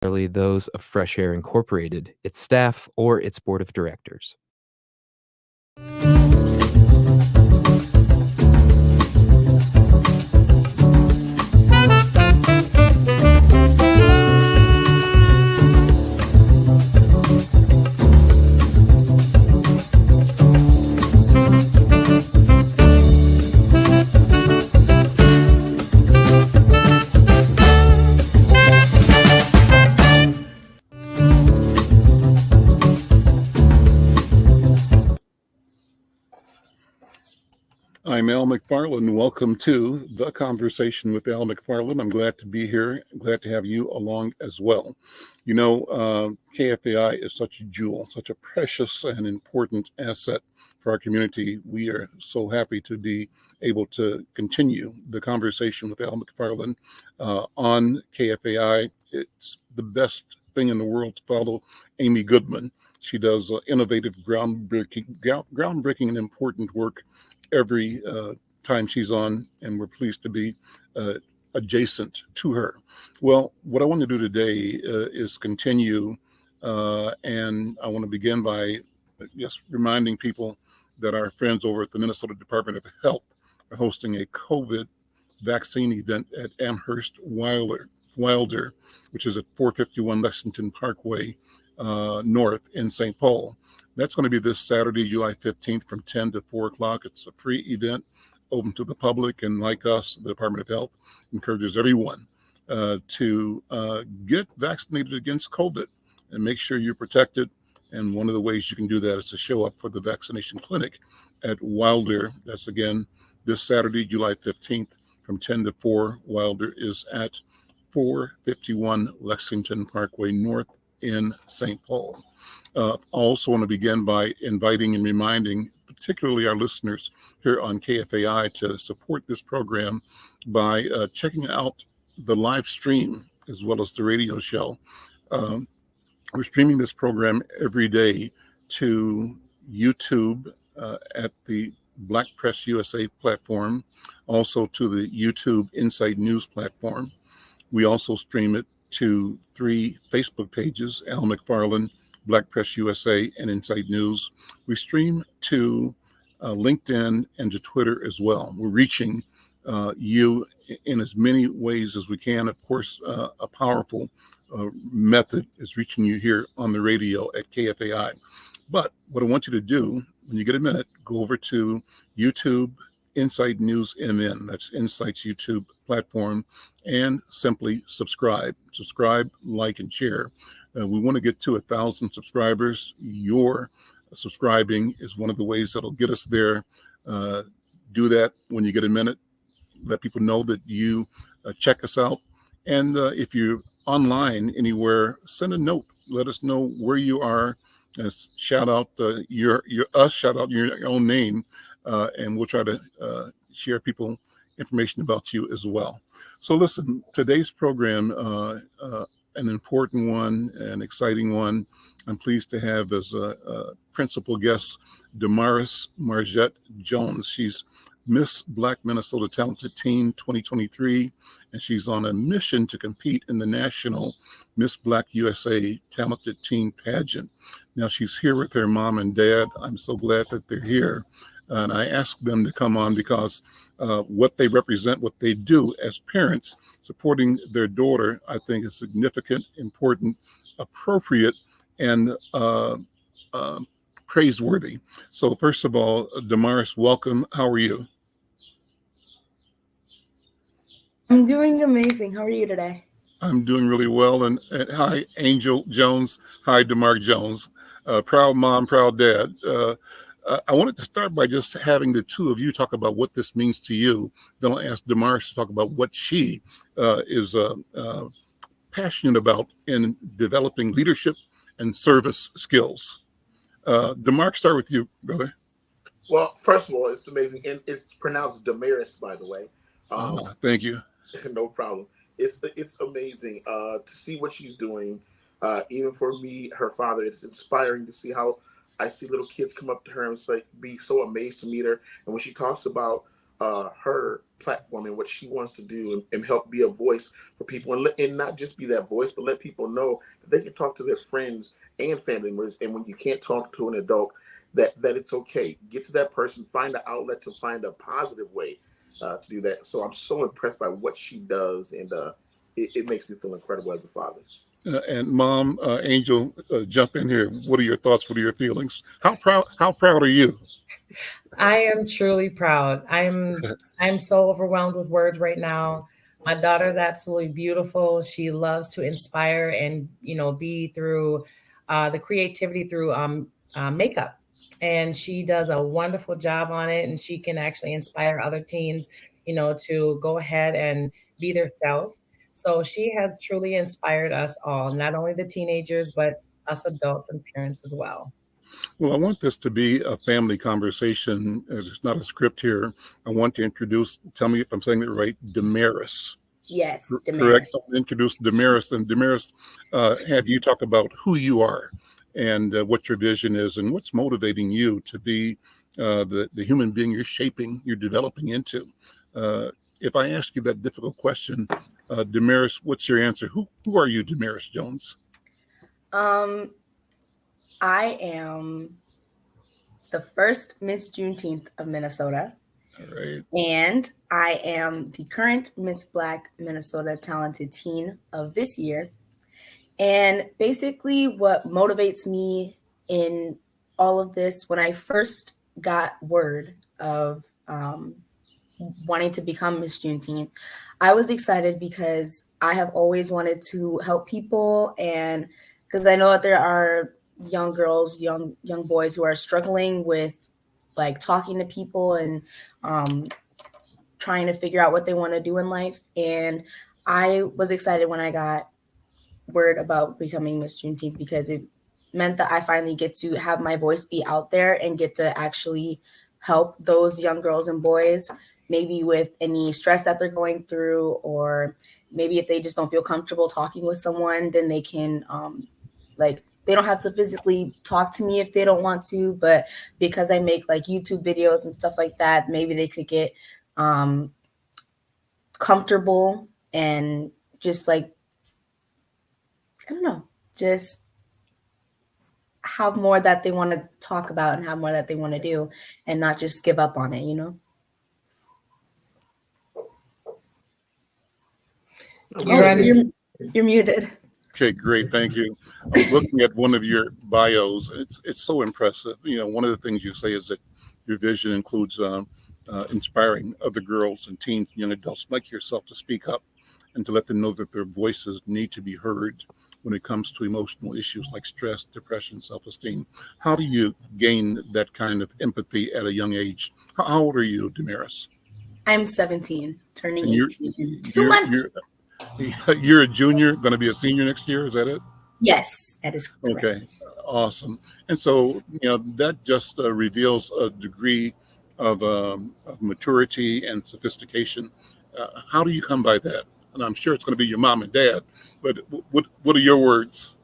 necessarily those of Fresh Air Incorporated, its staff, or its board of directors. I'm Al McFarlane. Welcome to The Conversation with Al McFarlane. I'm glad to be here. I'm glad to have you along as well. You know, KFAI is such a jewel, such a precious and important asset for our community. We are so happy to be able to continue the conversation with Al McFarlane on KFAI. It's the best thing in the world to follow Amy Goodman. She does innovative, groundbreaking and important work every time she's on, and we're pleased to be adjacent to her. Well, what I want to do today is continue, and I want to begin by just reminding people that our friends over at the Minnesota Department of Health are hosting a COVID vaccine event at Amherst Wilder, which is at 451 Lexington Parkway North in St. Paul. That's going to be this Saturday, July 15th from 10 to 4 o'clock. It's a free event open to the public. And like us, the Department of Health encourages everyone to get vaccinated against COVID and make sure you're protected. And one of the ways you can do that is to show up for the vaccination clinic at Wilder. That's again this Saturday, July 15th from 10 to 4. Wilder is at 451 Lexington Parkway North in St. Paul. I also want to begin by inviting and reminding particularly our listeners here on KFAI to support this program by checking out the live stream as well as the radio show. We're streaming this program every day to YouTube at the Black Press USA platform, also to the YouTube Inside News platform. We also stream it to 3 Facebook pages, Al McFarlane, Black Press USA, and Inside News. We stream to LinkedIn and to Twitter as well. We're reaching you in as many ways as we can. Of course, a powerful method is reaching you here on the radio at KFAI. But what I want you to do, when you get a minute, go over to YouTube, Inside News MN, that's Insight's YouTube platform, and simply subscribe, like, and share. We want to get to 1,000 subscribers. Your subscribing is one of the ways that'll get us there. Do that when you get a minute. Let people know that you check us out. And if you're online anywhere, send a note. Let us know where you are. Shout out your own name, and we'll try to share people information about you as well. So listen, today's program, an important one, an exciting one. I'm pleased to have as a principal guest DaMaris Marjett Jones. She's Miss Black Minnesota Talented Teen 2023, and she's on a mission to compete in the national Miss Black USA Talented Teen pageant. Now she's here with her mom and dad. I'm so glad that they're here. And I asked them to come on because what they represent, what they do as parents, supporting their daughter, I think is significant, important, appropriate, and praiseworthy. So first of all, DaMaris, welcome. How are you? I'm doing amazing. How are you today? I'm doing really well. And hi, Angel Jones. Hi, DeMar Jones. Proud mom, proud dad. I wanted to start by just having the two of you talk about what this means to you. Then I'll ask DaMaris to talk about what she is passionate about in developing leadership and service skills. DaMaris, start with you, brother. Well, first of all, it's amazing. And it's pronounced DaMaris, by the way. Thank you. No problem. It's amazing to see what she's doing. Even for me, her father, it's inspiring to see how I see little kids come up to her and be so amazed to meet her. And when she talks about her platform and what she wants to do, and help be a voice for people, and not just be that voice, but let people know that they can talk to their friends and family members. And when you can't talk to an adult, that it's okay. Get to that person, find an outlet to find a positive way to do that. So I'm so impressed by what she does, and it makes me feel incredible as a father. And Mom, Angel, jump in here. What are your thoughts? What are your feelings? How proud are you? I am truly proud. I'm so overwhelmed with words right now. My daughter's absolutely beautiful. She loves to inspire and be through the creativity through makeup, and she does a wonderful job on it. And she can actually inspire other teens, to go ahead and be their self. So she has truly inspired us all, not only the teenagers, but us adults and parents as well. Well, I want this to be a family conversation. It's not a script here. I want to introduce, tell me if I'm saying it right, DaMaris. Yes, DaMaris. Correct. I'll introduce DaMaris. And DaMaris, have you talk about who you are and what your vision is and what's motivating you to be the human being you're shaping, you're developing into. If I ask you that difficult question, DaMaris, what's your answer? Who are you, DaMaris Jones? I am the first Miss Juneteenth of Minnesota. All right. And I am the current Miss Black Minnesota Talented Teen of this year. And basically what motivates me in all of this, when I first got word of wanting to become Miss Juneteenth, I was excited because I have always wanted to help people, and because I know that there are young girls, young boys who are struggling with like talking to people and trying to figure out what they want to do in life. And I was excited when I got word about becoming Miss Juneteenth because it meant that I finally get to have my voice be out there and get to actually help those young girls and boys, maybe with any stress that they're going through, or maybe if they just don't feel comfortable talking with someone, then they can they don't have to physically talk to me if they don't want to, but because I make like YouTube videos and stuff like that, maybe they could get comfortable and just like, I don't know, just have more that they want to talk about and have more that they want to do and not just give up on it, You're muted. Okay, great. Thank you. I was looking at one of your bios. It's so impressive. One of the things you say is that your vision includes inspiring other girls and teens and young adults like yourself to speak up and to let them know that their voices need to be heard when it comes to emotional issues like stress, depression, self-esteem. How do you gain that kind of empathy at a young age? How old are you, DaMaris? I'm 17, turning And 18 in 2 months. You're a junior, going to be a senior next year. Is that it? Yes, that is correct. Okay, awesome. And so, that just reveals a degree of maturity and sophistication. How do you come by that? And I'm sure it's going to be your mom and dad, but what are your words?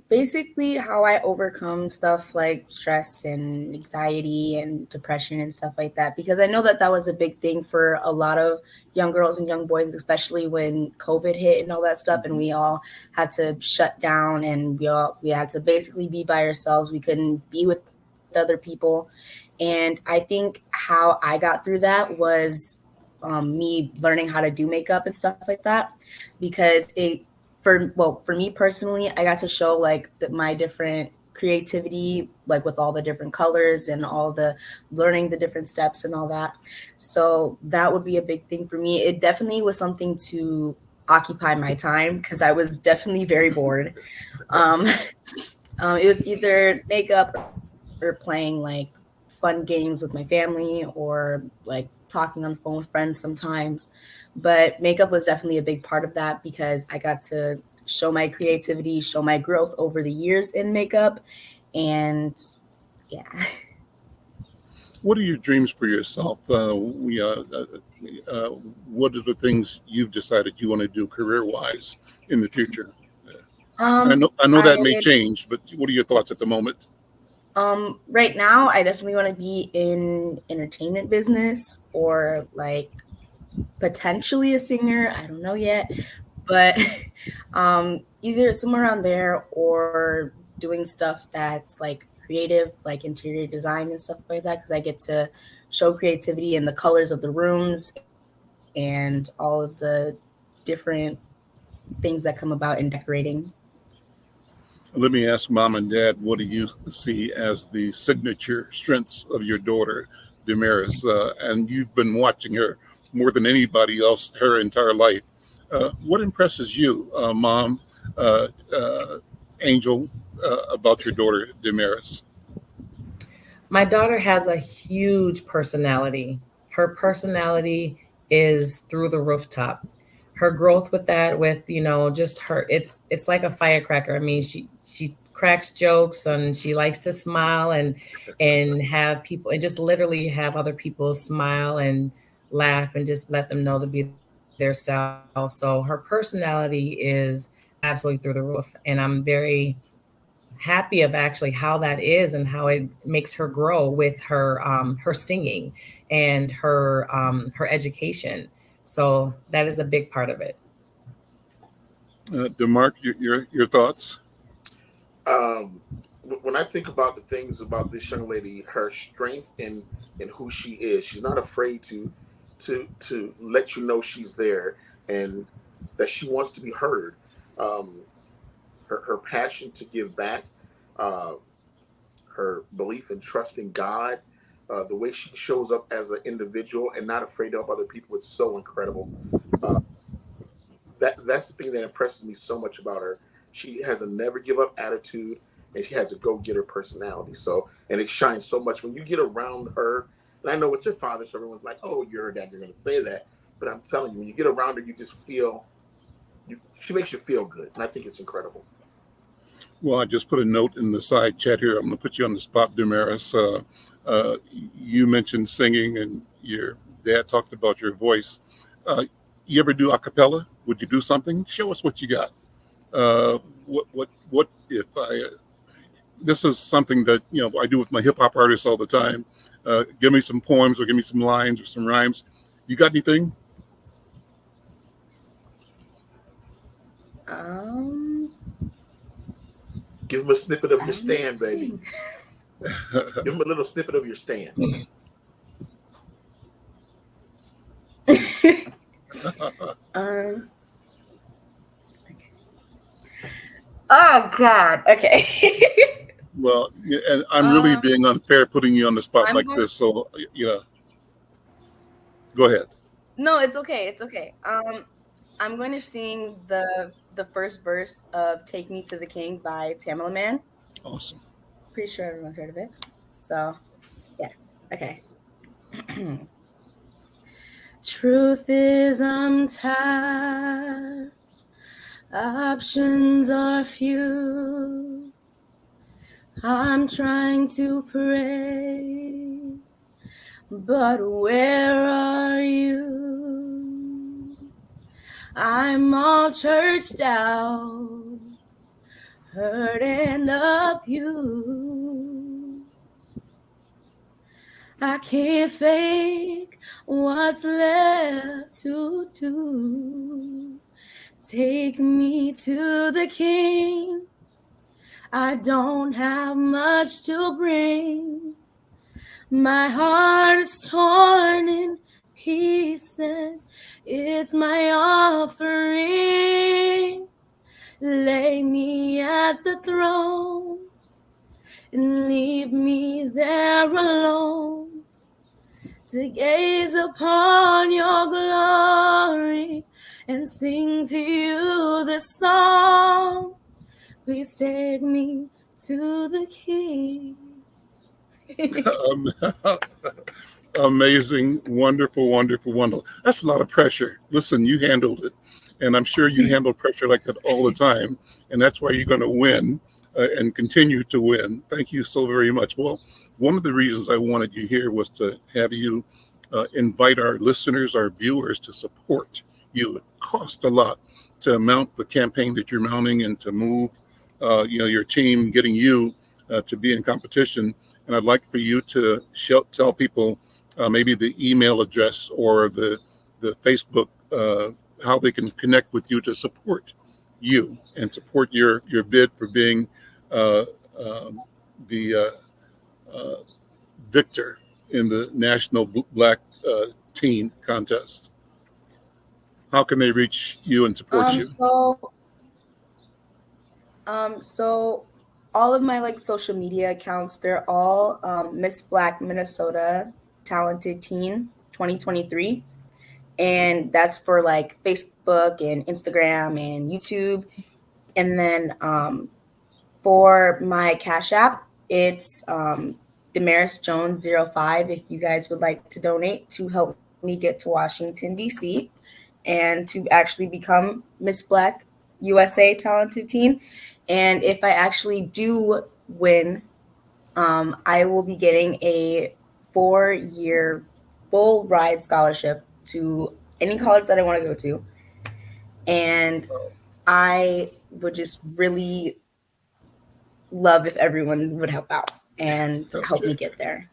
Basically how I overcome stuff like stress and anxiety and depression and stuff like that, because I know that was a big thing for a lot of young girls and young boys, especially when COVID hit and all that stuff. And we all had to shut down and we had to basically be by ourselves. We couldn't be with other people. And I think how I got through that was me learning how to do makeup and stuff like that, because for me personally, I got to show like my different creativity, like with all the different colors and all the learning the different steps and all that. So that would be a big thing for me. It definitely was something to occupy my time because I was definitely very bored. It was either makeup or playing like fun games with my family or like talking on the phone with friends sometimes. But makeup was definitely a big part of that because I got to show my creativity, show my growth over the years in makeup. And yeah. What are your dreams for yourself? What are the things you've decided you want to do career-wise in the future? I know that may change, but what are your thoughts at the moment? Right now, I definitely want to be in entertainment business or like potentially a singer. I don't know yet, but either somewhere around there or doing stuff that's like creative, like interior design and stuff like that, because I get to show creativity in the colors of the rooms and all of the different things that come about in decorating. Let me ask Mom and Dad, what do you see as the signature strengths of your daughter, DaMaris? And you've been watching her more than anybody else her entire life. What impresses you, Mom, Angel, about your daughter, DaMaris? My daughter has a huge personality. Her personality is through the rooftop. Her growth with that, with, you know, just her, it's like a firecracker. I mean, she cracks jokes and she likes to smile and have people, and just literally have other people smile and laugh and just let them know to be their self. So her personality is absolutely through the roof. And I'm very happy of actually how that is and how it makes her grow with her her singing and her education. So that is a big part of it. DeMarc, your thoughts? When I think about the things about this young lady, her strength in who she is, she's not afraid to let you know she's there and that she wants to be heard. Her passion to give back, her belief and trust in God, the way she shows up as an individual and not afraid of other people is so incredible. That's the thing that impresses me so much about her. She has a never give up attitude and she has a go getter personality. So, and it shines so much when you get around her. And I know it's her father, so everyone's like, "Oh, you're her dad, you're going to say that." But I'm telling you, when you get around her, you just feel. She makes you feel good, and I think it's incredible. Well, I just put a note in the side chat here. I'm going to put you on the spot, DaMaris. You mentioned singing, and your dad talked about your voice. You ever do a cappella? Would you do something? Show us what you got. What if I? This is something that I do with my hip hop artists all the time. Give me some poems, or give me some lines, or some rhymes. You got anything? Give him a snippet of your stand, baby. Give him a little snippet of your stand. Oh God. Okay. Well, and I'm really being unfair putting you on the spot like this. So, go ahead. No, it's okay. It's okay. I'm going to sing the first verse of "Take Me to the King" by Tamala Man. Awesome. Pretty sure everyone's heard of it. So, yeah. Okay. Truth is, I'm tired. Options are few. I'm trying to pray, but where are you? I'm all churched out, hurt and abused. I can't fake what's left to do. Take me to the King. I don't have much to bring. My heart is torn in pieces. It's my offering. Lay me at the throne and leave me there alone to gaze upon your glory and sing to you this song. Please take me to the King. Amazing, wonderful, wonderful, wonderful. That's a lot of pressure. Listen, you handled it. And I'm sure you handle pressure like that all the time. And that's why you're going to win and continue to win. Thank you so very much. Well, one of the reasons I wanted you here was to have you invite our listeners, our viewers to support you. It costs a lot to mount the campaign that you're mounting and to move your team, getting you to be in competition. And I'd like for you to tell people maybe the email address or the Facebook, how they can connect with you to support you and support your bid for being the victor in the National Black Teen Contest. How can they reach you and support you? So all of my social media accounts, they're all Miss Black Minnesota Talented Teen 2023. And that's for Facebook and Instagram and YouTube. And then for my Cash App, it's DaMaris Jones 05 if you guys would like to donate to help me get to Washington, D.C. and to actually become Miss Black USA Talented Teen. And if I actually do win, I will be getting a 4-year full ride scholarship to any college that I want to go to. And I would just really love if everyone would help out and help me get there.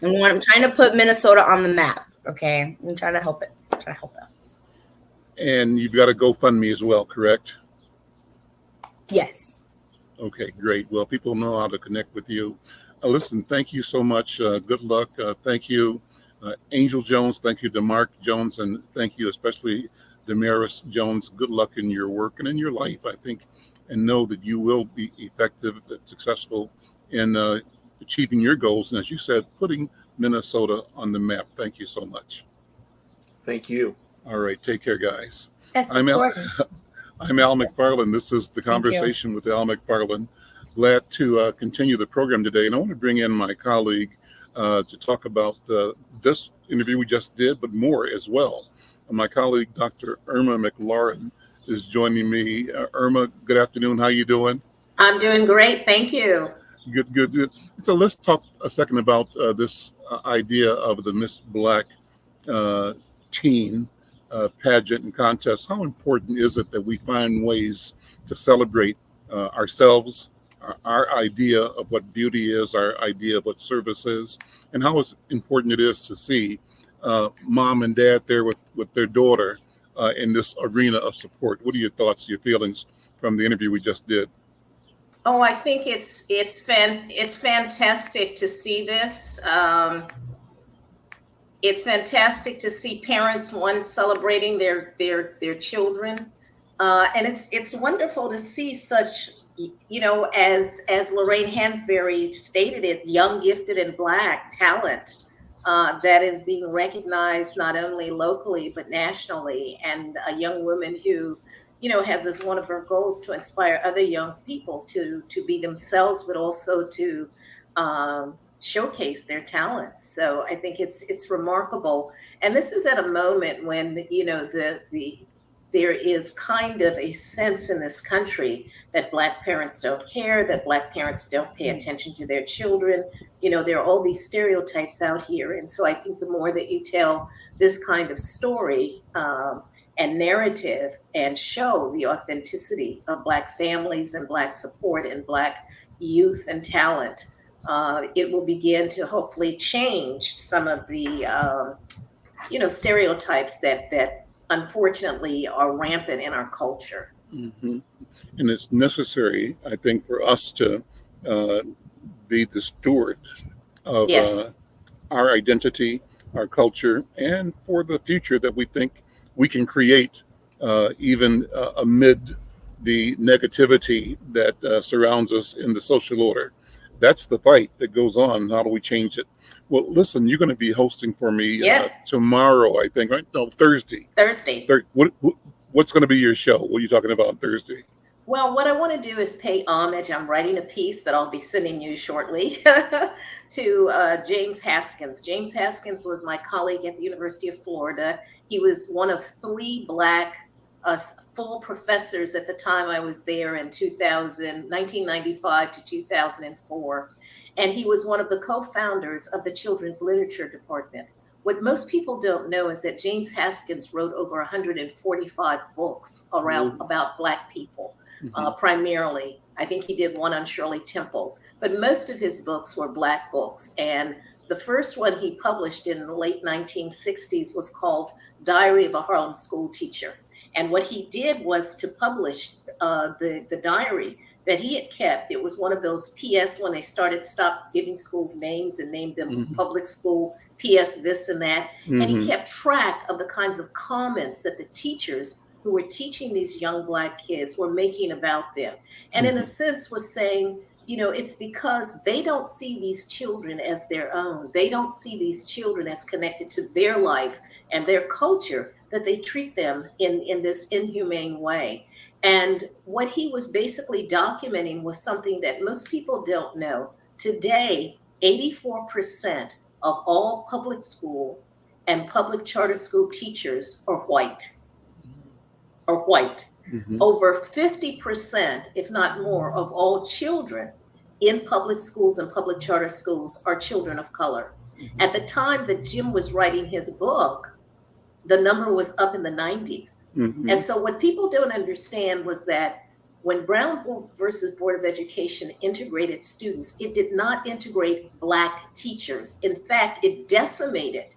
And I'm trying to put Minnesota on the map. Okay, I'm trying to help it. Try to help us. And you've got a GoFundMe as well, correct? Yes. Okay, great. Well, people know how to connect with you. Listen, thank you so much. Good luck. Thank you, Angel Jones. Thank you, DeMarc Jones, and thank you especially DaMaris Jones. Good luck in your work and in your life, I think, and know that you will be effective and successful in achieving your goals. And as you said, putting Minnesota on the map. Thank you so much. Thank you. All right. Take care, guys. Yes, I'm Al McFarlane. This is The Conversation with Al McFarlane. Glad to continue the program today. And I want to bring in my colleague to talk about this interview we just did, but more as well. My colleague, Dr. Irma McLaurin, is joining me. Irma, good afternoon. How you doing? I'm doing great. Thank you. Good. So let's talk a second about this idea of the Miss Black Teen pageant and contest. How important is it that we find ways to celebrate ourselves, our idea of what beauty is, our idea of what service is, and how important it is to see mom and dad there with their daughter in this arena of support? What are your thoughts, your feelings from the interview we just did? Oh, I think it's fantastic to see this. It's fantastic to see parents celebrating their children, and it's wonderful to see such, as Lorraine Hansberry stated it, young, gifted, and Black talent that is being recognized not only locally but nationally, and a young woman who has as one of her goals to inspire other young people to be themselves, but also to showcase their talents. So I think it's remarkable. And this is at a moment when, there is kind of a sense in this country that Black parents don't care, that Black parents don't pay attention to their children. There are all these stereotypes out here. And so I think the more that you tell this kind of story, and narrative and show the authenticity of Black families and Black support and Black youth and talent, it will begin to hopefully change some of the, stereotypes that unfortunately are rampant in our culture. Mm-hmm. And it's necessary, I think, for us to be the steward of our identity, our culture, and for the future that we think we can create, even amid the negativity that surrounds us in the social order. That's the fight that goes on. How do we change it? Well, listen, you're going to be hosting for me tomorrow, I think, right? No, Thursday. What's going to be your show? What are you talking about on Thursday? Well, what I want to do is pay homage. I'm writing a piece that I'll be sending you shortly to James Haskins. James Haskins was my colleague at the University of Florida. He was one of 3 Black full professors at the time I was there in 1995 to 2004. And he was one of the co-founders of the Children's Literature Department. What most people don't know is that James Haskins wrote over 145 books about Black people, primarily. I think he did one on Shirley Temple. but most of his books were Black books. And the first one he published in the late 1960s was called Diary of a Harlem School Teacher. And what he did was to publish the diary that he had kept. It was one of those PS when they stopped giving schools names and named them public school, PS this and that. And he kept track of the kinds of comments that the teachers who were teaching these young Black kids were making about them. And in a sense was saying, you know, it's because they don't see these children as their own. They don't see these children as connected to their life and their culture, that they treat them in this inhumane way. And what he was basically documenting was something that most people don't know. Today, 84% of all public school and public charter school teachers are white. Over 50%, if not more, of all children in public schools and public charter schools are children of color. At the time that Jim was writing his book, the number was up in the 90s. And so what people don't understand was that when Brown versus Board of Education integrated students, it did not integrate Black teachers. In fact, it decimated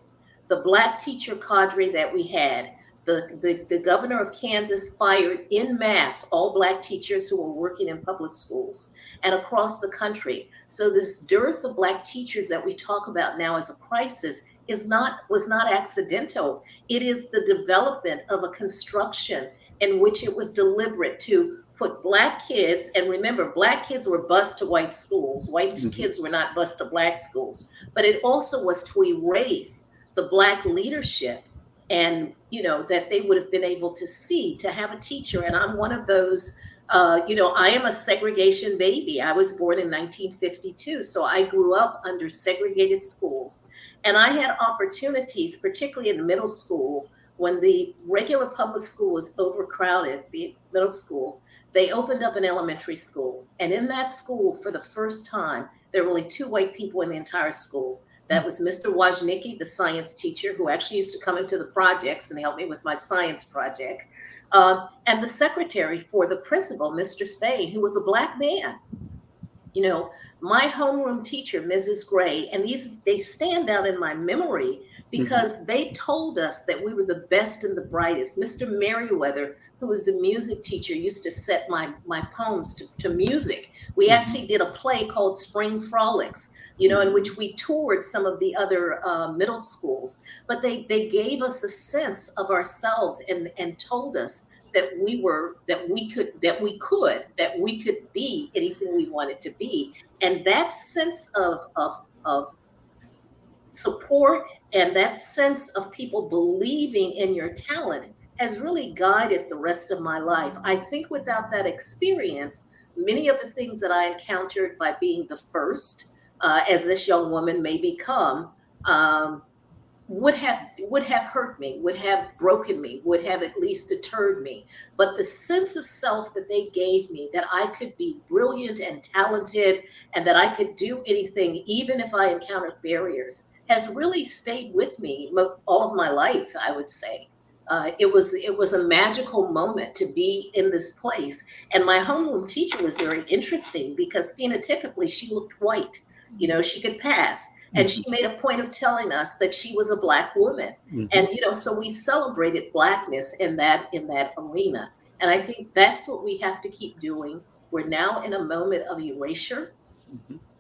the Black teacher cadre that we had. The governor of Kansas fired en masse all Black teachers who were working in public schools and across the country. So this dearth of Black teachers that we talk about now as a crisis was not accidental. It is the development of a construction in which it was deliberate to put Black kids, and remember, Black kids were bused to white schools. White kids were not bused to Black schools. But it also was to erase the Black leadership, and you know, that they would have been able to see, to have a teacher. And I'm one of those, you know, I am a segregation baby. I was born in 1952. So I grew up under segregated schools. And I had opportunities, particularly in middle school, when the regular public school was overcrowded, the middle school, they opened up an elementary school. And in that school, for the first time, there were only 2 white people in the entire school. That was Mr. Wojnicki, the science teacher, who actually used to come into the projects and help me with my science project. And the secretary for the principal, Mr. Spain, who was a Black man. You know, my homeroom teacher, Mrs. Gray, and they stand out in my memory because they told us that we were the best and the brightest. Mr. Merriweather, who was the music teacher, used to set my poems to music. We actually did a play called Spring Frolics, you know, in which we toured some of the other middle schools. But they gave us a sense of ourselves and told us that we could be anything we wanted to be. And that sense of support and that sense of people believing in your talent has really guided the rest of my life. I think without that experience, many of the things that I encountered by being the first, as this young woman may become, would have hurt me, would have broken me, would have at least deterred me. But the sense of self that they gave me, that I could be brilliant and talented and that I could do anything, even if I encountered barriers, has really stayed with me all of my life, I would say. It was a magical moment to be in this place. And my homeroom teacher was very interesting because phenotypically she looked white. You know, she could pass. And she made a point of telling us that she was a Black woman. And, you know, so we celebrated Blackness in that arena. And I think that's what we have to keep doing. We're now in a moment of erasure.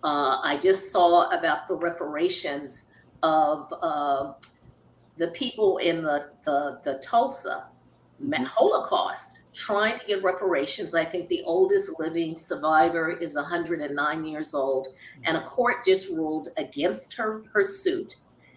I just saw about the reparations of the people in the Tulsa Holocaust trying to get reparations. I think the oldest living survivor is 109 years old, and a court just ruled against her suit.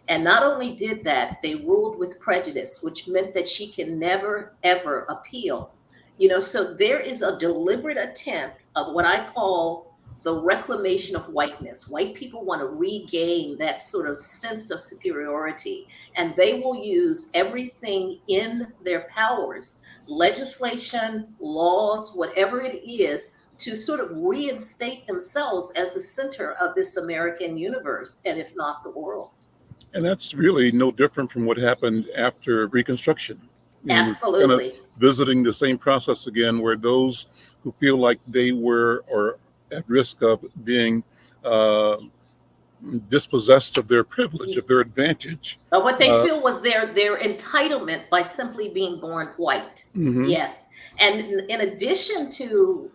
And not only did that, they ruled with prejudice, which meant that she can never, ever appeal. You know, so there is a deliberate attempt of what I call the reclamation of whiteness. White people want to regain that sort of sense of superiority, and they will use everything in their powers, legislation, laws, whatever it is, to sort of reinstate themselves as the center of this American universe, and if not the world. And that's really no different from what happened after Reconstruction. Absolutely. Kind of visiting the same process again, where those who feel like they were or at risk of being uh, dispossessed of their privilege, of their advantage. But what they feel was their entitlement by simply being born white. Mhm. Yes. And in addition to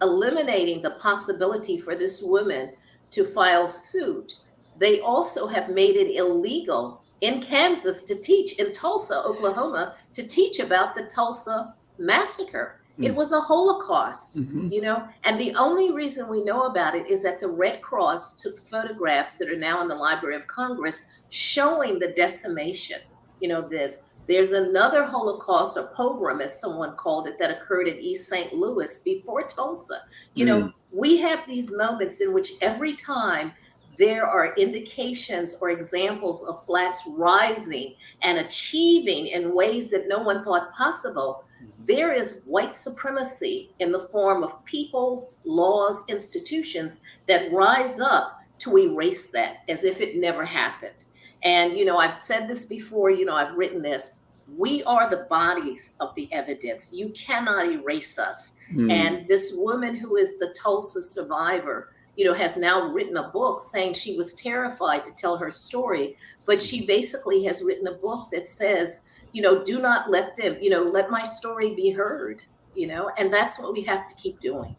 eliminating the possibility for this woman to file suit, they also have made it illegal in Kansas to teach, in Tulsa, Oklahoma, to teach about the Tulsa massacre. It was a Holocaust, Mhm. you know, and the only reason we know about it is that the Red Cross took photographs that are now in the Library of Congress showing the decimation. You know, there's another Holocaust or pogrom, as someone called it, that occurred in East St. Louis before Tulsa. You know, we have these moments in which every time there are indications or examples of Blacks rising and achieving in ways that no one thought possible, there is white supremacy in the form of people, laws, institutions that rise up to erase that as if it never happened. And, you know, I've said this before, you know, I've written this. We are the bodies of the evidence. You cannot erase us. And this woman who is the Tulsa survivor, you know, has now written a book saying she was terrified to tell her story, but she basically has written a book that says, you know, do not let them, you know, let my story be heard, you know, and that's what we have to keep doing.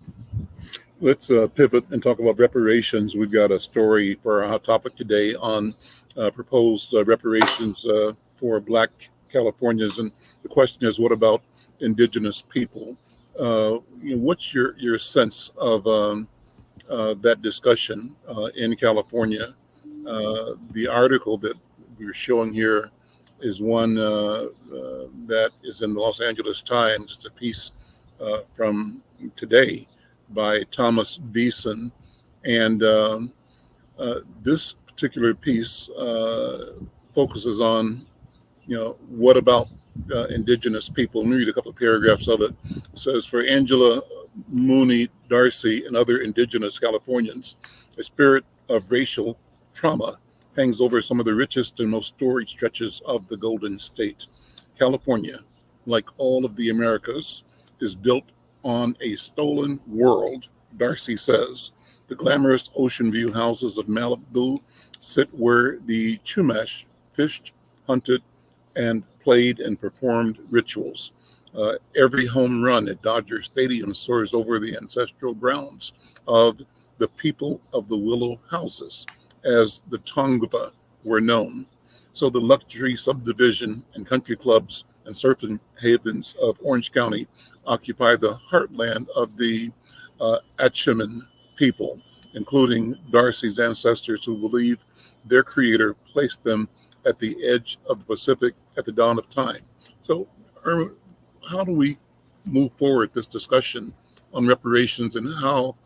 Let's pivot and talk about reparations. We've got a story for our hot topic today on proposed reparations for Black Californians. And the question is, what about Indigenous people? You know, what's your sense of that discussion in California? The article that we're showing here is one that is in the Los Angeles Times. It's a piece from today by Thomas Beeson, and this particular piece focuses on, you know, what about Indigenous people. Let me read a couple of paragraphs of it. It says, for Angela Mooney Darcy and other Indigenous Californians, a spirit of racial trauma hangs over some of the richest and most storied stretches of the Golden State. California, like all of the Americas, is built on a stolen world, Darcy says. The glamorous ocean view houses of Malibu sit where the Chumash fished, hunted, and played and performed rituals. Every home run at Dodger Stadium soars over the ancestral grounds of the people of the Willow Houses, as the Tongva were known. So the luxury subdivision and country clubs and surfing havens of Orange County occupy the heartland of the Acheman people, including Darcy's ancestors who believe their creator placed them at the edge of the Pacific at the dawn of time. So, Irma, how do we move forward this discussion on reparations, and how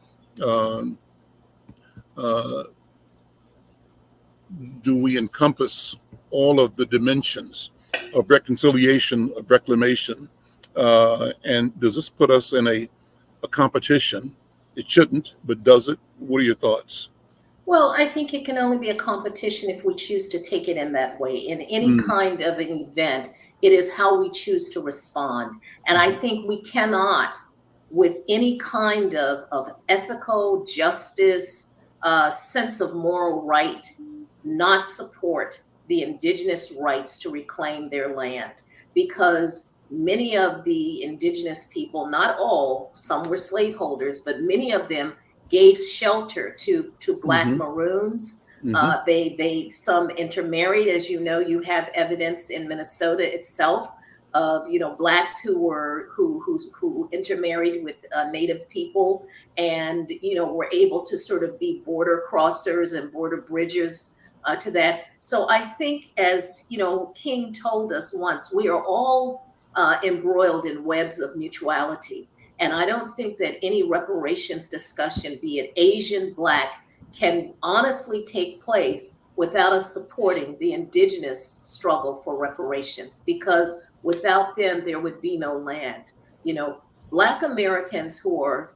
do we encompass all of the dimensions of reconciliation, of reclamation? And does this put us in a competition? It shouldn't, but does it? What are your thoughts? Well, I think it can only be a competition if we choose to take it in that way. In any kind of an event, it is how we choose to respond. And I think we cannot, with any kind of ethical justice, sense of moral right, not support the Indigenous rights to reclaim their land. Because many of the Indigenous people, not all, some were slaveholders, but many of them gave shelter to Black Maroons. They some intermarried, as you know. You have evidence in Minnesota itself of, you know, Blacks who intermarried with Native people, and, you know, were able to sort of be border crossers and border bridges to that. So I think, as you know, King told us once, we are all embroiled in webs of mutuality. And I don't think that any reparations discussion, be it Asian, Black, can honestly take place without us supporting the Indigenous struggle for reparations, because without them, there would be no land. You know, Black Americans who are,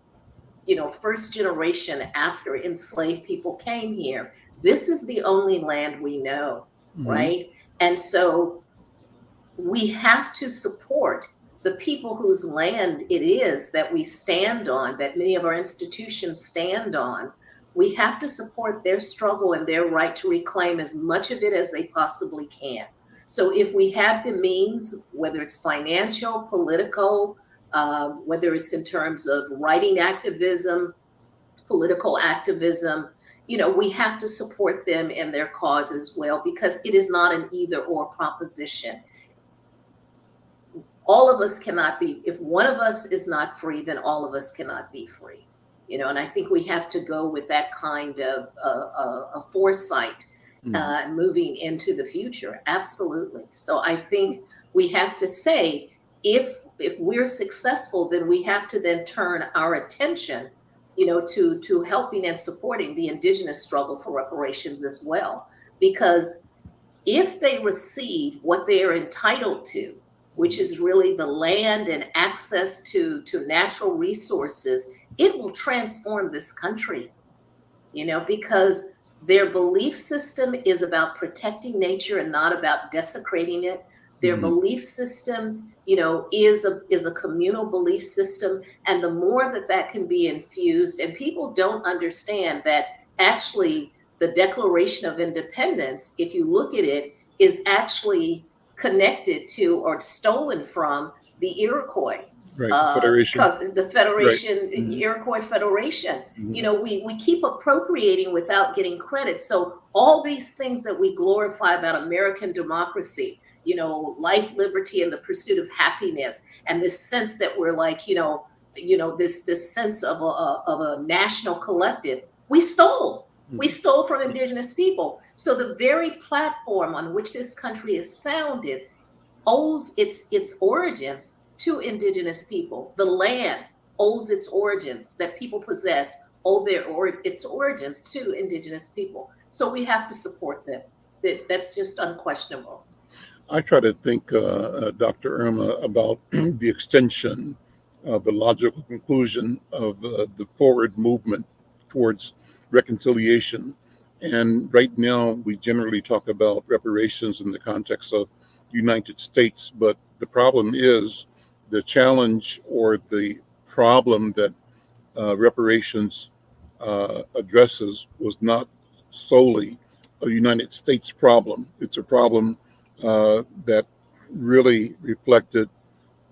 you know, first generation after enslaved people came here, this is the only land we know, right? And so we have to support the people whose land it is that we stand on, that many of our institutions stand on, we have to support their struggle and their right to reclaim as much of it as they possibly can. So if we have the means, whether it's financial, political, whether it's in terms of writing activism, political activism, we have to support them in their cause as well, because it is not an either or proposition. All of us cannot be, if one of us is not free, then all of us cannot be free. And I think we have to go with that kind of a foresight moving into the future. Absolutely. So I think we have to say, if we're successful, then we have to then turn our attention, to helping and supporting the indigenous struggle for reparations as well. Because if they receive what they are entitled to, which is really the land and access to natural resources, it will transform this country, because their belief system is about protecting nature and not about desecrating it. Their belief system, is a communal belief system. And the more that can be infused, and people don't understand that actually the Declaration of Independence, if you look at it, is actually connected to or stolen from the Iroquois. Right, the Federation. The Federation, Right. Iroquois Federation. We keep appropriating without getting credit. So all these things that we glorify about American democracy, life, liberty, and the pursuit of happiness, and this sense that we're like, this sense of a national collective, we stole. We stole from indigenous people. So the very platform on which this country is founded owes its origins to indigenous people. The land owes its origins that people possess, its origins to indigenous people. So we have to support them. That's just unquestionable. I try to think, Dr. Irma, about the extension of the logical conclusion of the forward movement towards reconciliation. And right now, we generally talk about reparations in the context of the United States, but the problem is the challenge or the problem that reparations addresses was not solely a United States problem. It's a problem that really reflected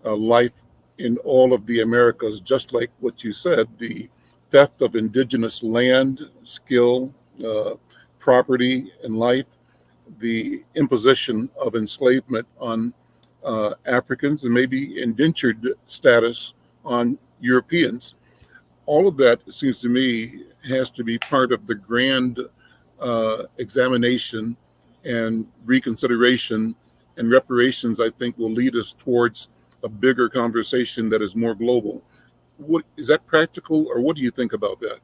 life in all of the Americas, just like what you said, the theft of indigenous land, skill, property, and life, the imposition of enslavement on Africans, and maybe indentured status on Europeans. All of that, it seems to me, has to be part of the grand examination and reconsideration, and reparations, I think, will lead us towards a bigger conversation that is more global. What is that practical, or what do you think about that?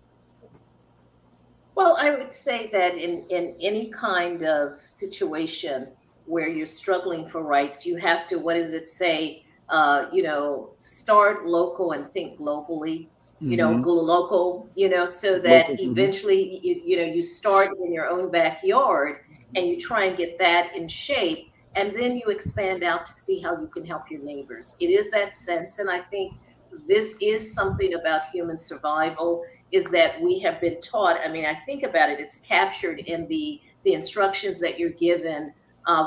Well, I would say that in any kind of situation where you're struggling for rights, you have to, what does it say? Start local and think globally. Go local, so that Local, eventually, you start in your own backyard and you try and get that in shape. And then you expand out to see how you can help your neighbors. It is that sense. And I think this is something about human survival, is that we have been taught. I mean, I think about it, it's captured in the instructions that you're given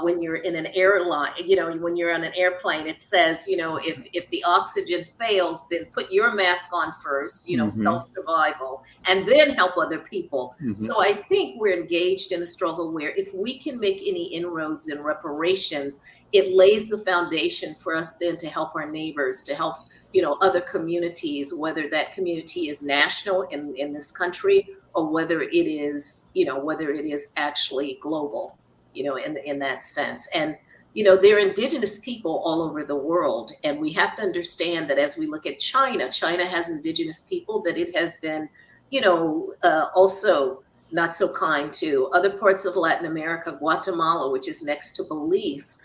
when you're in an airline, when you're on an airplane. It says, if the oxygen fails, then put your mask on first, self-survival, and then help other people. So I think we're engaged in a struggle where if we can make any inroads in reparations, it lays the foundation for us then to help our neighbors, to help other communities, whether that community is national in this country, or whether it is actually global, in that sense. And, there are indigenous people all over the world. And we have to understand that as we look at China has indigenous people that it has been, also not so kind to. Other parts of Latin America, Guatemala, which is next to Belize,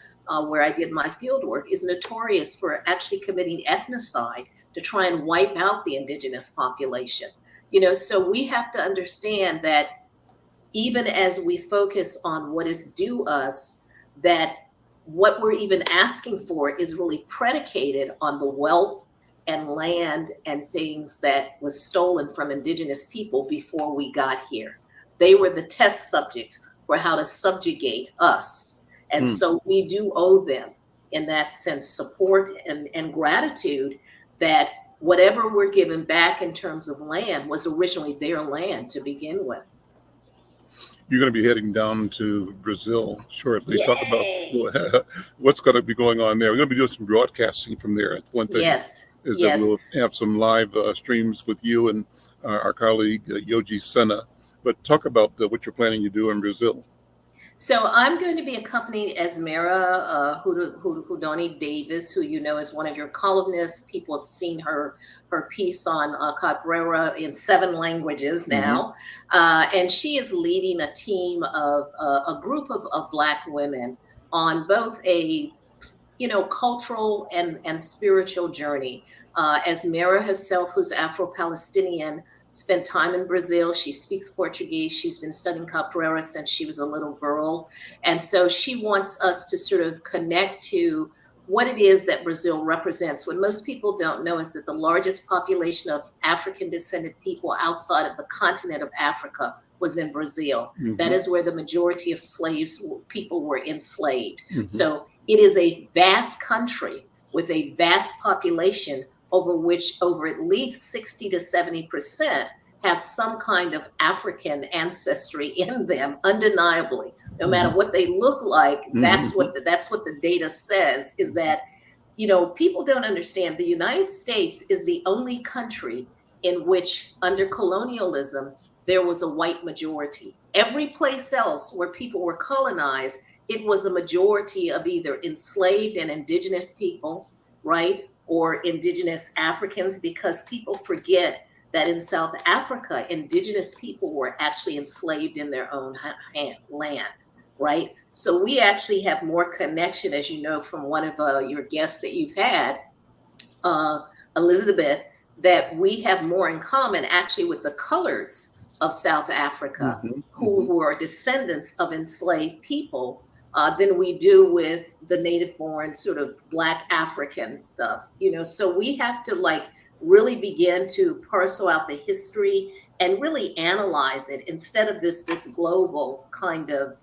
where I did my field work, is notorious for actually committing ethnocide to try and wipe out the indigenous population. So we have to understand that even as we focus on what is due us, that what we're even asking for is really predicated on the wealth and land and things that was stolen from indigenous people before we got here. They were the test subjects for how to subjugate us. And so we do owe them, in that sense, support and gratitude that whatever we're given back in terms of land was originally their land to begin with. You're going to be heading down to Brazil shortly. Yay! Talk about what's going to be going on there. We're going to be doing some broadcasting from there. That's one thing. Yes. Is Yes. that we'll have some live streams with you and our colleague Yogi Senna. But talk about what you're planning to do in Brazil. So I'm going to be accompanied as Mara Hudoni Davis, who you know is one of your columnists. People have seen her piece on capoeira in 7 languages now. And she is leading a team of a group of Black women on both a cultural and spiritual journey. As Mara herself, who's Afro-Palestinian, spent time in Brazil. She speaks Portuguese. She's been studying capoeira since she was a little girl. And so she wants us to sort of connect to what it is that Brazil represents. What most people don't know is that the largest population of African descended people outside of the continent of Africa was in Brazil. That is where the majority of people were enslaved. So it is a vast country with a vast population over at least 60 to 70% have some kind of African ancestry in them, undeniably. No matter what they look like, that's what the data says, is that, people don't understand. The United States is the only country in which, under colonialism, there was a white majority. Every place else where people were colonized, it was a majority of either enslaved and indigenous people, right? Or indigenous Africans, because people forget that in South Africa, indigenous people were actually enslaved in their own land, right? So we actually have more connection, as you know, from one of your guests that you've had, Elizabeth, that we have more in common actually with the coloreds of South Africa, who were descendants of enslaved people, than we do with the native-born sort of Black African stuff, So we have to really begin to parcel out the history and really analyze it instead of this global kind of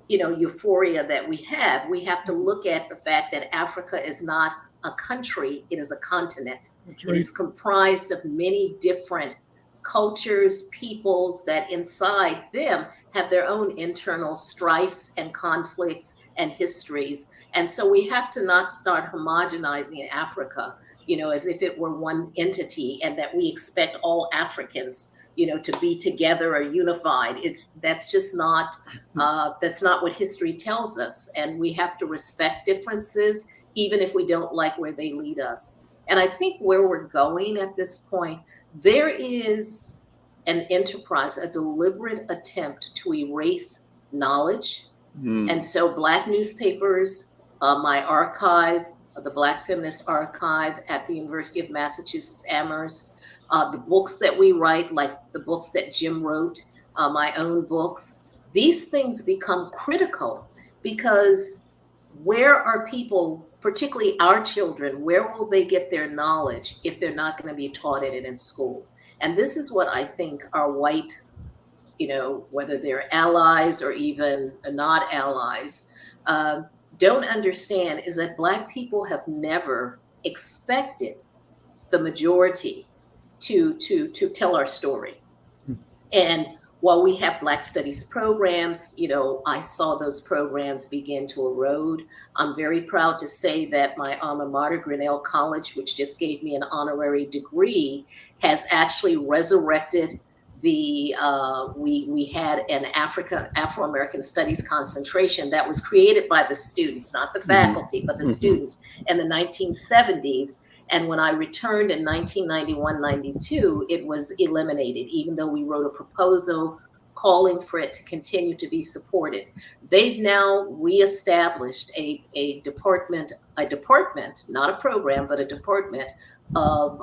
euphoria that we have. We have to look at the fact that Africa is not a country; it is a continent. Right. It is comprised of many different cultures, peoples that inside them have their own internal strifes and conflicts and histories. And so we have to not start homogenizing Africa, as if it were one entity and that we expect all Africans, to be together or unified. That's just not, that's not what history tells us. And we have to respect differences, even if we don't like where they lead us. And I think where we're going at this point, there is an enterprise, a deliberate attempt to erase knowledge. And so Black newspapers, my archive, the Black Feminist Archive at the University of Massachusetts Amherst, the books that we write, like the books that Jim wrote, my own books, these things become critical because where are people, particularly our children, where will they get their knowledge if they're not going to be taught it in school? And this is what I think our white, whether they're allies or even not allies, don't understand is that Black people have never expected the majority to tell our story. And while we have Black Studies programs, I saw those programs begin to erode. I'm very proud to say that my alma mater, Grinnell College, which just gave me an honorary degree, has actually resurrected we had an Afro-American Studies concentration that was created by the students, not the faculty, but the students in the 1970s. And when I returned in 1991-92, it was eliminated, even though we wrote a proposal calling for it to continue to be supported. They've now reestablished a department, not a program, but a department of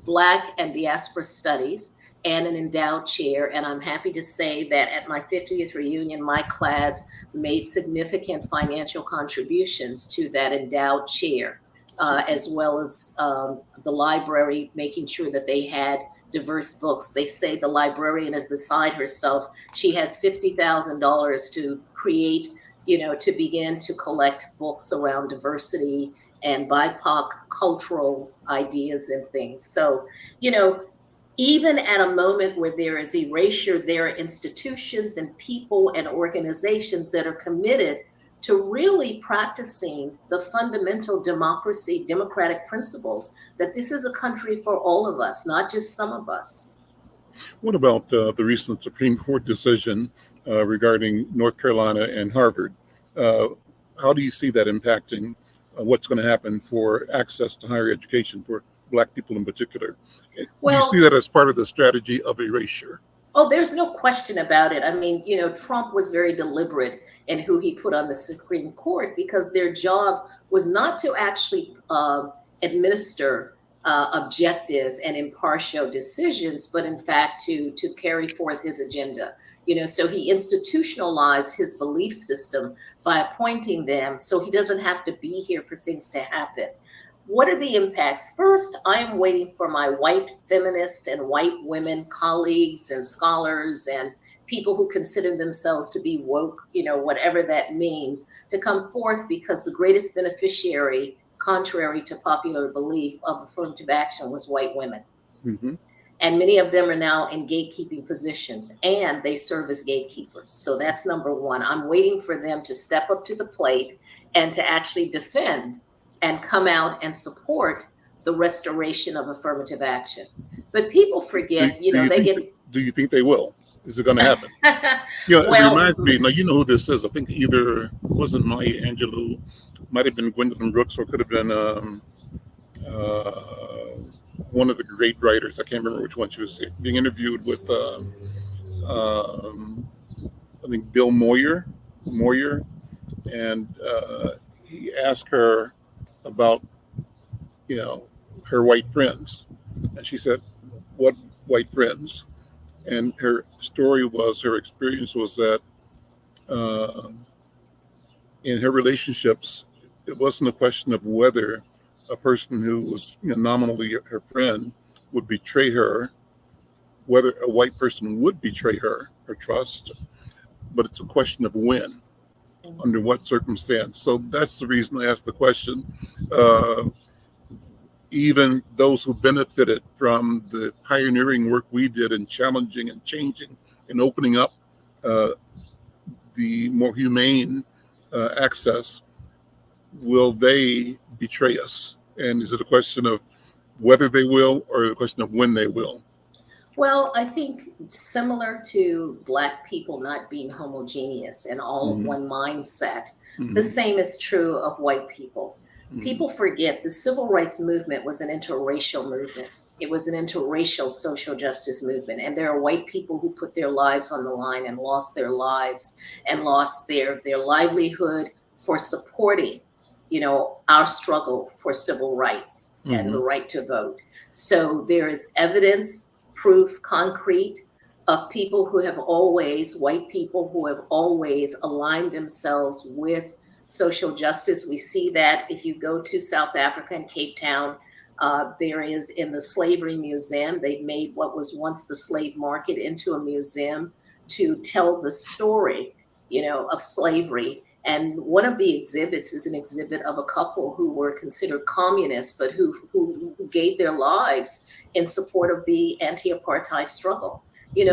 Black and Diaspora Studies and an endowed chair. And I'm happy to say that at my 50th reunion, my class made significant financial contributions to that endowed chair. as well as the library, making sure that they had diverse books. They say the librarian is beside herself. She has $50,000 to create, to begin to collect books around diversity and BIPOC cultural ideas and things. So, even at a moment where there is erasure, there are institutions and people and organizations that are committed to really practicing the fundamental democratic principles that this is a country for all of us, not just some of us. What about the recent Supreme Court decision regarding North Carolina and Harvard? How do you see that impacting what's going to happen for access to higher education for Black people in particular? Well, do you see that as part of the strategy of erasure? Oh, there's no question about it. I mean, Trump was very deliberate in who he put on the Supreme Court because their job was not to actually administer objective and impartial decisions, but in fact to carry forth his agenda. So he institutionalized his belief system by appointing them so he doesn't have to be here for things to happen. What are the impacts? First, I am waiting for my white feminist and white women colleagues and scholars and people who consider themselves to be woke, whatever that means, to come forth, because the greatest beneficiary, contrary to popular belief, of affirmative action was white women. Mm-hmm. And many of them are now in gatekeeping positions, and they serve as gatekeepers. So that's number one. I'm waiting for them to step up to the plate and to actually defend and come out and support the restoration of affirmative action. But people forget, Do you think they will? Is it going to happen? It reminds me, now you know who this is. I think either wasn't Maya Angelou, might have been Gwendolyn Brooks, or could have been one of the great writers. I can't remember which one. She was being interviewed with, I think, Bill Moyer, and he asked her about, her white friends. And she said, "What white friends?" And her experience was that in her relationships, it wasn't a question of whether a person who was nominally her friend would betray her, whether a white person would betray her trust, but it's a question of when, under what circumstance. So that's the reason I asked the question. Even those who benefited from the pioneering work we did in challenging and changing and opening up the more humane access, will they betray us? And is it a question of whether they will, or a question of when they will? Well, I think similar to Black people not being homogeneous and all of one mindset, the same is true of white people. People forget the civil rights movement was an interracial movement. It was an interracial social justice movement. And there are white people who put their lives on the line and lost their lives and lost their livelihood for supporting, our struggle for civil rights and the right to vote. So there is evidence, proof, concrete, of people who have always, white people who have always aligned themselves with social justice. We see that if you go to South Africa and Cape Town, there is, in the Slavery Museum, they've made what was once the slave market into a museum to tell the story, of slavery. And one of the exhibits is an exhibit of a couple who were considered communists, but who gave their lives in support of the anti-apartheid struggle.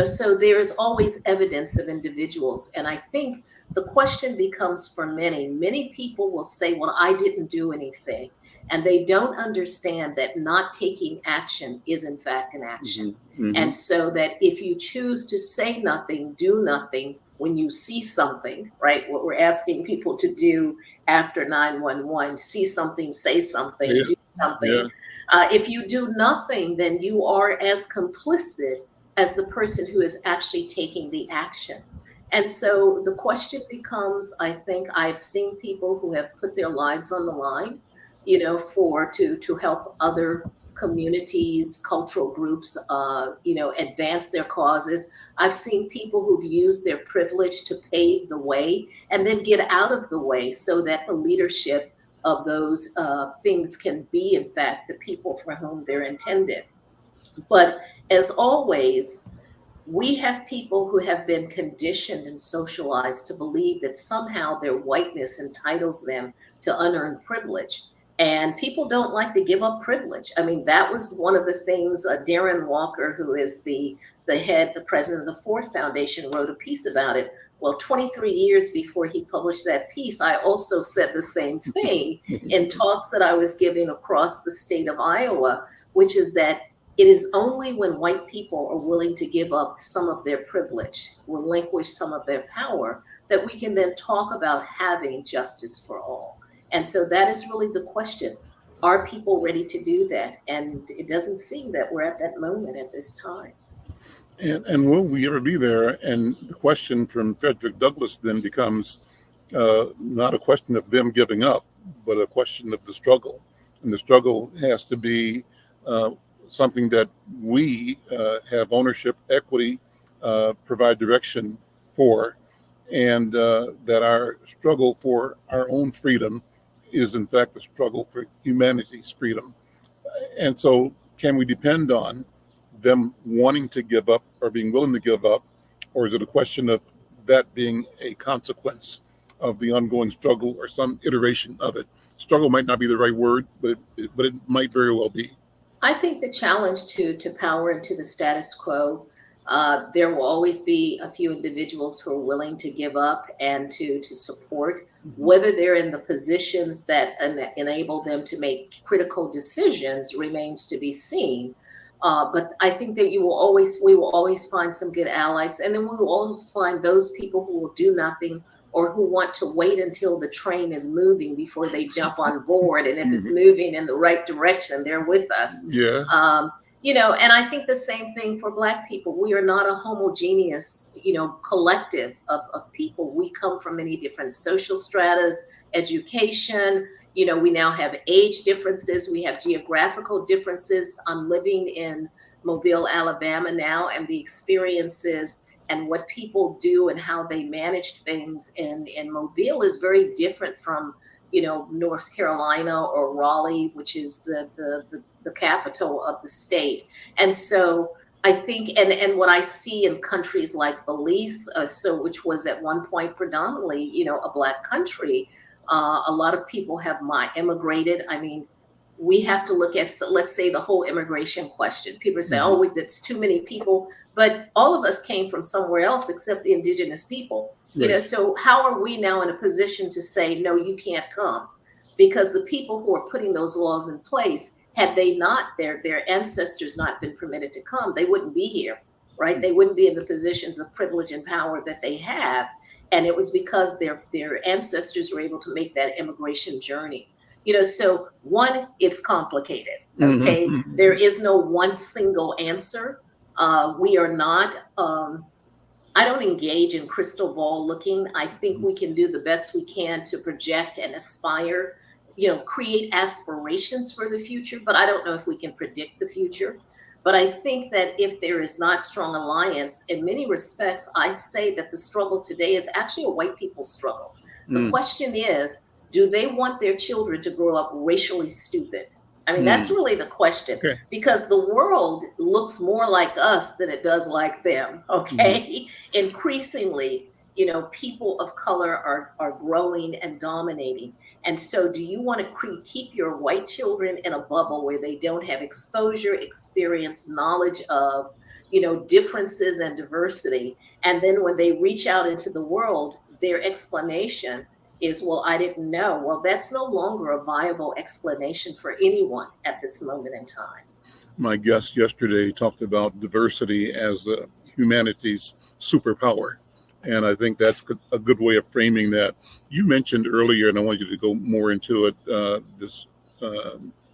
So there is always evidence of individuals. And I think the question becomes, for many people will say, well, I didn't do anything. And they don't understand that not taking action is in fact an action. And so that if you choose to say nothing, do nothing, when you see something, right? What we're asking people to do after 9/11, see something, say something, do something. If you do nothing, then you are as complicit as the person who is actually taking the action. And so the question becomes, I think I've seen people who have put their lives on the line, to help other communities, cultural groups, advance their causes. I've seen people who've used their privilege to pave the way and then get out of the way so that the leadership of those things can be, in fact, the people for whom they're intended. But as always, we have people who have been conditioned and socialized to believe that somehow their whiteness entitles them to unearned privilege. And people don't like to give up privilege. I mean, that was one of the things Darren Walker, who is the president of the Ford Foundation, wrote a piece about it. Well, 23 years before he published that piece, I also said the same thing in talks that I was giving across the state of Iowa, which is that it is only when white people are willing to give up some of their privilege, relinquish some of their power, that we can then talk about having justice for all. And so that is really the question. Are people ready to do that? And it doesn't seem that we're at that moment at this time. And will we ever be there? And the question from Frederick Douglass then becomes not a question of them giving up, but a question of the struggle. And the struggle has to be something that we have ownership, equity, provide direction for, and that our struggle for our own freedom is in fact a struggle for humanity's freedom. And so can we depend on them wanting to give up or being willing to give up, or is it a question of that being a consequence of the ongoing struggle or some iteration of it? Struggle might not be the right word, but it might very well be. I think the challenge to power and to the status quo, there will always be a few individuals who are willing to give up and to support, whether they're in the positions that enable them to make critical decisions remains to be seen. But I think that we will always find some good allies, and then we will also find those people who will do nothing or who want to wait until the train is moving before they jump on board. And if it's moving in the right direction, they're with us. Yeah. And I think the same thing for Black people. We are not a homogeneous, collective of people. We come from many different social stratas, education. We now have age differences. We have geographical differences. I'm living in Mobile, Alabama now, and the experiences and what people do and how they manage things in Mobile is very different from, North Carolina or Raleigh, which is the capital of the state. And so I think, and what I see in countries like Belize, which was at one point predominantly, a Black country, a lot of people have immigrated. I mean, we have to look at, let's say, the whole immigration question. People say, oh, that's too many people. But all of us came from somewhere else except the indigenous people. Right. So how are we now in a position to say, no, you can't come? Because the people who are putting those laws in place, had they not, their ancestors not been permitted to come, they wouldn't be here, right? They wouldn't be in the positions of privilege and power that they have. And it was because their ancestors were able to make that immigration journey. So one, it's complicated, okay? There is no one single answer. We are not, I don't engage in crystal ball looking. I think we can do the best we can to project and aspire, create aspirations for the future, but I don't know if we can predict the future. But I think that if there is not strong alliance, in many respects, I say that the struggle today is actually a white people's struggle. The question is, do they want their children to grow up racially stupid? I mean, that's really the question, because the world looks more like us than it does like them, okay? Increasingly, people of color are growing and dominating. And so do you want to keep your white children in a bubble where they don't have exposure, experience, knowledge of, differences and diversity? And then when they reach out into the world, their explanation is, well, I didn't know. Well, that's no longer a viable explanation for anyone at this moment in time. My guest yesterday talked about diversity as humanity's superpower. And I think that's a good way of framing that. You mentioned earlier, and I want you to go more into it, this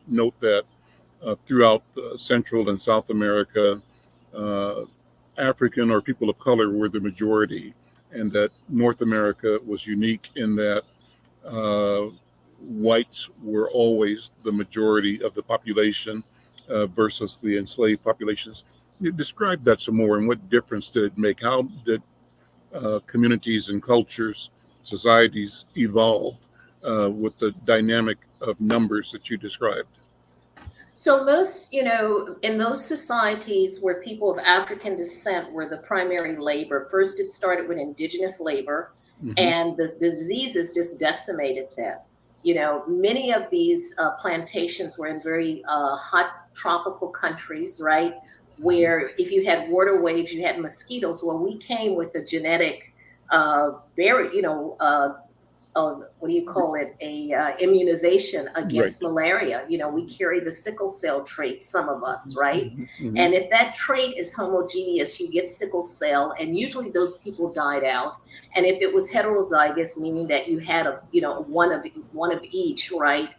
note that throughout Central and South America, African or people of color were the majority, and that North America was unique in that whites were always the majority of the population versus the enslaved populations. Describe that some more, and what difference did it make? How did communities and cultures, societies evolve with the dynamic of numbers that you described? So most, in those societies where people of African descent were the primary labor, first it started with indigenous labor, and the diseases just decimated them. Many of these plantations were in very hot tropical countries, right? Where if you had water waves, you had mosquitoes. Well, we came with a genetic what do you call it? Immunization against malaria. We carry the sickle cell trait, some of us, right? And if that trait is homogeneous, you get sickle cell, and usually those people died out. And if it was heterozygous, meaning that you had one of each, right,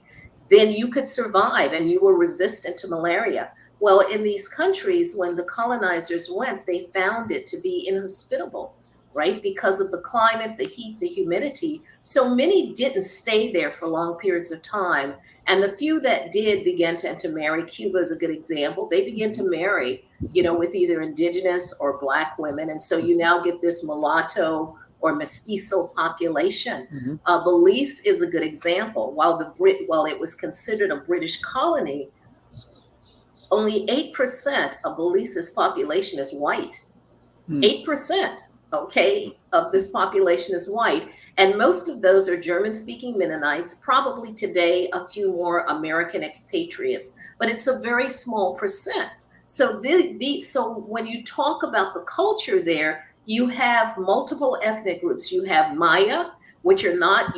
then you could survive and you were resistant to malaria. Well, in these countries, when the colonizers went, they found it to be inhospitable, right? Because of the climate, the heat, the humidity. So many didn't stay there for long periods of time. And the few that did began to intermarry. Cuba is a good example. They began to marry, with either indigenous or Black women. And so you now get this mulatto or mestizo population. Belize is a good example. While it was considered a British colony, only 8% of Belize's population is white. 8%. Okay, of this population is white. And most of those are German-speaking Mennonites, probably today a few more American expatriates, but it's a very small percent. So so when you talk about the culture there, you have multiple ethnic groups. You have Maya, which are not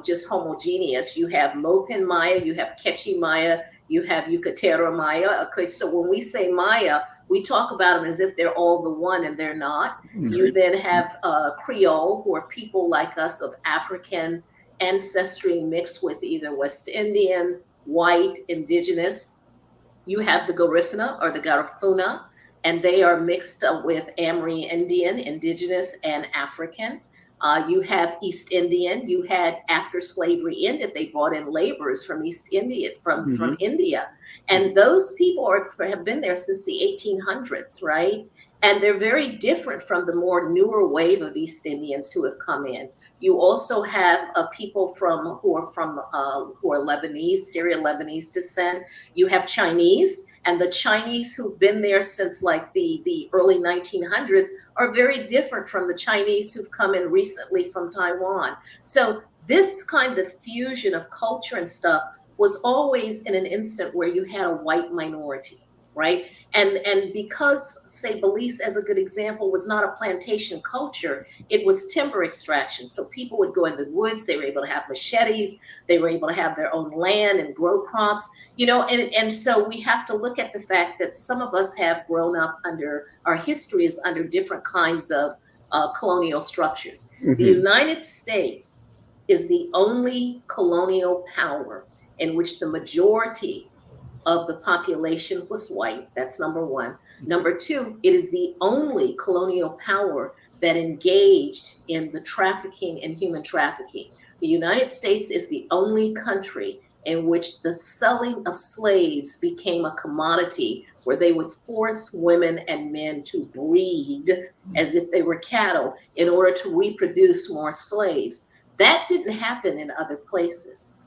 just homogeneous. You have Mopin Maya, you have Quechua Maya, you have Yucatero Maya. Okay, so when we say Maya, we talk about them as if they're all the one, and they're not. You then have Creole, who are people like us of African ancestry mixed with either West Indian, white, indigenous. You have the Garifuna or the Garifuna, and they are mixed with Amerindian, Indian, indigenous, and African. You have East Indian. You had, after slavery ended, they brought in laborers from East India, from India. And those people have been there since the 1800s, right? And they're very different from the more newer wave of East Indians who have come in. You also have people who are Lebanese, Syria-Lebanese descent. You have Chinese, and the Chinese who've been there since like the early 1900s are very different from the Chinese who've come in recently from Taiwan. So this kind of fusion of culture and stuff was always in an instant where you had a white minority, right? And because, say, Belize, as a good example, was not a plantation culture, it was timber extraction. So people would go in the woods, they were able to have machetes, they were able to have their own land and grow crops, and so we have to look at the fact that some of us have grown up our history is under different kinds of colonial structures. The United States is the only colonial power in which the majority of the population was white. That's number one. Number two, it is the only colonial power that engaged in the trafficking and human trafficking. The United States is the only country in which the selling of slaves became a commodity, where they would force women and men to breed as if they were cattle in order to reproduce more slaves. That didn't happen in other places.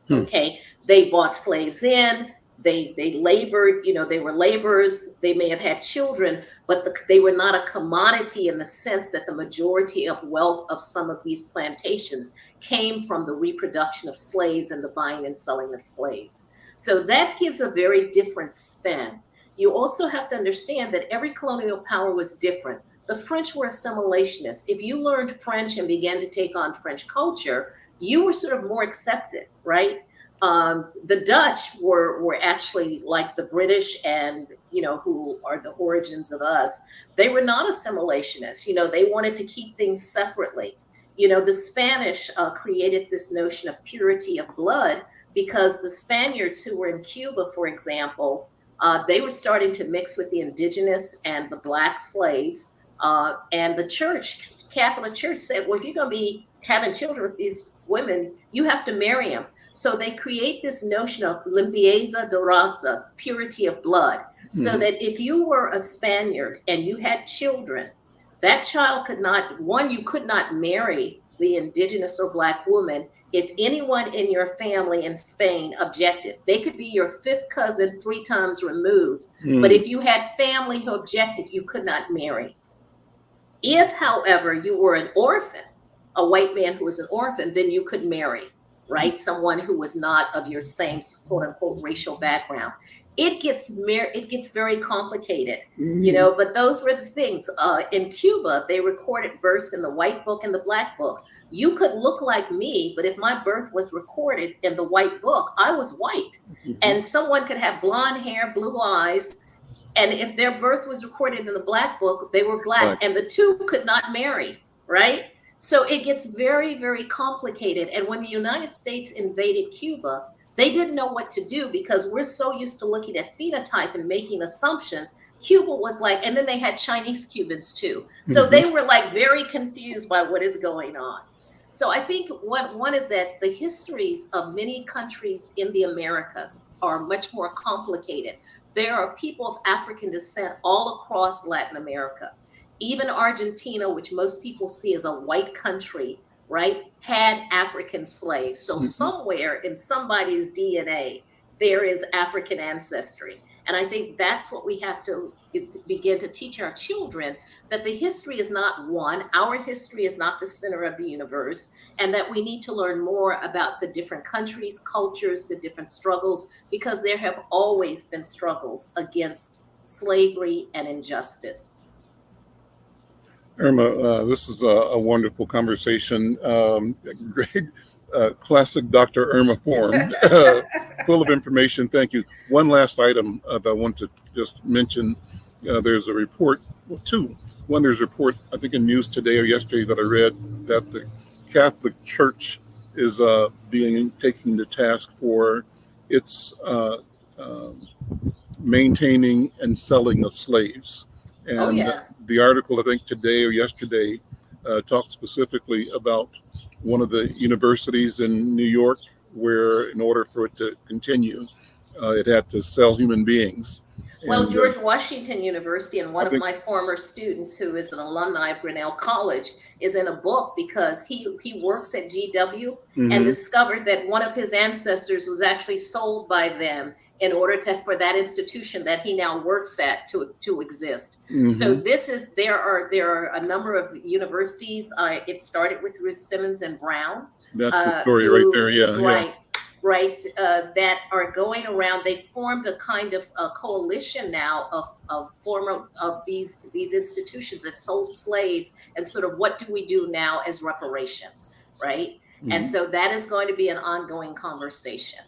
Okay, they bought slaves in, they labored, they were laborers, they may have had children, but they were not a commodity in the sense that the majority of wealth of some of these plantations came from the reproduction of slaves and the buying and selling of slaves. So that gives a very different spin. You also have to understand that every colonial power was different. The French were assimilationists. If you learned French and began to take on French culture, you were sort of more accepted, right? The Dutch were actually like the British and, who are the origins of us. They were not assimilationists. They wanted to keep things separately. The Spanish created this notion of purity of blood because the Spaniards who were in Cuba, for example, they were starting to mix with the indigenous and the Black slaves. And the Catholic Church said, well, if you're going to be having children with these women, you have to marry them. So they create this notion of limpieza de raza, purity of blood, so that if you were a Spaniard and you had children, that child you could not marry the indigenous or Black woman if anyone in your family in Spain objected, they could be your fifth cousin 3 times removed. But if you had family who objected, you could not marry. If, however, you were an orphan, a white man who was an orphan, then you could marry, right? Someone who was not of your same quote unquote racial background. It gets very complicated, you know, but those were the things. In Cuba, they recorded births in the white book and the black book. You could look like me, but if my birth was recorded in the white book, I was white. And someone could have blonde hair, blue eyes, and if their birth was recorded in the black book, they were black, and the two could not marry, right? So it gets very, very complicated. And when the United States invaded Cuba, they didn't know what to do because we're so used to looking at phenotype and making assumptions. Cuba was like, and then they had Chinese Cubans too. So they were like very confused by what is going on. So I think one is that the histories of many countries in the Americas are much more complicated. There are people of African descent all across Latin America. Even Argentina, which most people see as a white country, right, had African slaves. So somewhere in somebody's DNA, there is African ancestry. And I think that's what we have to begin to teach our children, that the history is not one, our history is not the center of the universe, and that we need to learn more about the different countries, cultures, the different struggles, because there have always been struggles against slavery and injustice. Irma, this is a wonderful conversation. Great, classic Dr. Irma form, full of information. Thank you. One last item that I want to just mention. There's a report, well, two. One, there's a report, I think in news today or yesterday that I read, that the Catholic Church is being taken to task for its maintaining and selling of slaves. And the article, I think today or yesterday, talked specifically about one of the universities in New York where, in order for it to continue, it had to sell human beings. Well, George Washington University, and one of my former students who is an alumni of Grinnell College is in a book because he works at GW and discovered that one of his ancestors was actually sold by them in order for that institution that he now works at to exist. So there are a number of universities. It started with Ruth Simmons and Brown. That's the story right there. Right, that are going around. They formed a kind of a coalition now of these institutions that sold slaves, and sort of what do we do now as reparations, right? And so that is going to be an ongoing conversation.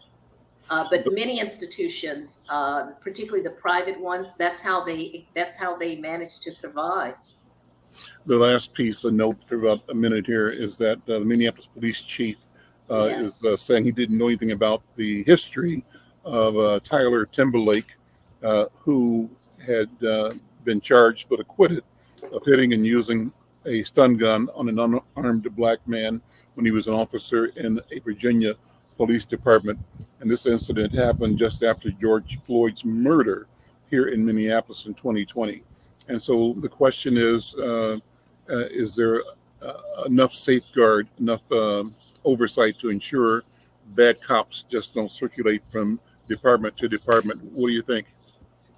But many institutions, particularly the private ones, that's how they manage to survive. The last piece, a note for about a minute here, is that the Minneapolis police chief is saying he didn't know anything about the history of Tyler Timberlake, who had been charged but acquitted of hitting and using a stun gun on an unarmed black man when he was an officer in a Virginia police department. And this incident happened just after George Floyd's murder here in Minneapolis in 2020. And so the question is there enough safeguard, enough oversight to ensure bad cops just don't circulate from department to department? What do you think?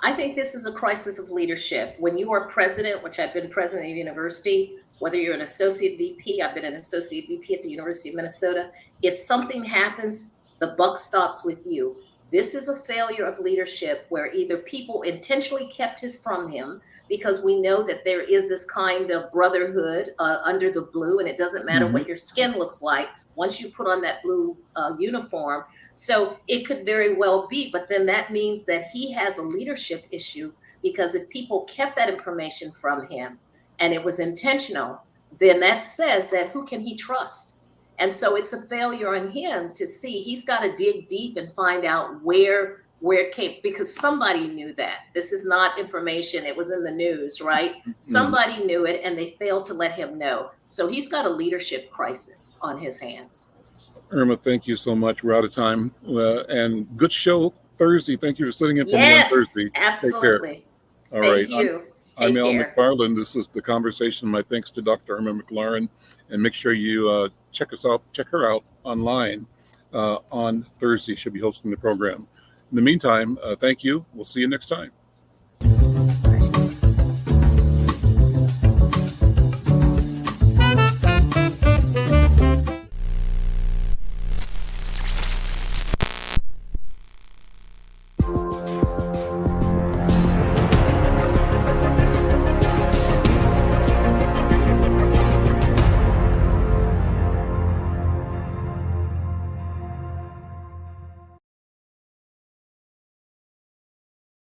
I think this is a crisis of leadership. When you are president, which I've been president of the university, whether you're an associate VP, I've been an associate VP at the University of Minnesota, if something happens, the buck stops with you. This is a failure of leadership where either people intentionally kept his from him, because we know that there is this kind of brotherhood under the blue, and it doesn't matter what your skin looks like once you put on that blue uniform. So it could very well be, but then that means that he has a leadership issue, because if people kept that information from him and it was intentional, then that says that who can he trust? And so it's a failure on him to see. He's got to dig deep and find out where it came, because somebody knew that. This is not information. It was in the news, right? Somebody knew it and they failed to let him know. So he's got a leadership crisis on his hands. Irma, thank you so much. We're out of time. And good show Thursday. Thank you for sitting in for me on Thursday. Absolutely. All right. Thank you. I'm Al McFarlane. This is The Conversation. My thanks to Dr. Irma McLaren. And make sure you check her out online on Thursday. She'll be hosting the program. In the meantime, thank you. We'll see you next time.